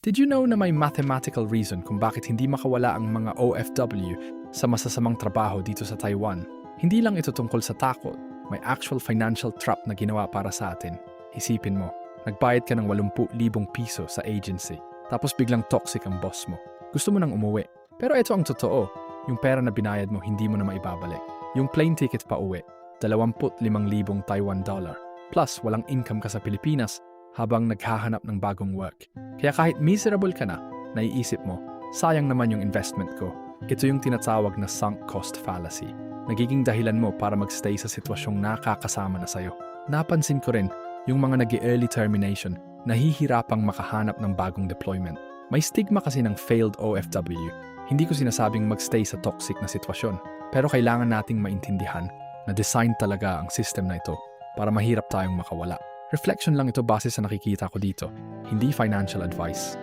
Did you know na may mathematical reason kung bakit hindi makawala ang mga OFW sa masasamang trabaho dito sa Taiwan? Hindi lang ito tungkol sa takot, may actual financial trap na ginawa para sa atin. Isipin mo, nagbayad ka ng 80,000 piso sa agency, tapos biglang toxic ang boss mo. Gusto mo nang umuwi. Pero ito ang totoo, yung pera na binayad mo hindi mo na maibabalik. Yung plane ticket pa uwi, 25,000 Taiwan dollar. Plus, walang income ka sa Pilipinas habang naghahanap ng bagong work. Kaya kahit miserable ka na, naiisip mo, sayang naman yung investment ko. Ito yung tinatawag na sunk cost fallacy. Nagiging dahilan mo para magstay sa sitwasyong nakakasama na sa'yo. Napansin ko rin, yung mga nag-early termination, nahihirapang makahanap ng bagong deployment. May stigma kasi ng failed OFW. Hindi ko sinasabing magstay sa toxic na sitwasyon, pero kailangan nating maintindihan na design talaga ang system na ito para mahirap tayong makawala. Reflection lang ito base sa nakikita ko dito, hindi financial advice.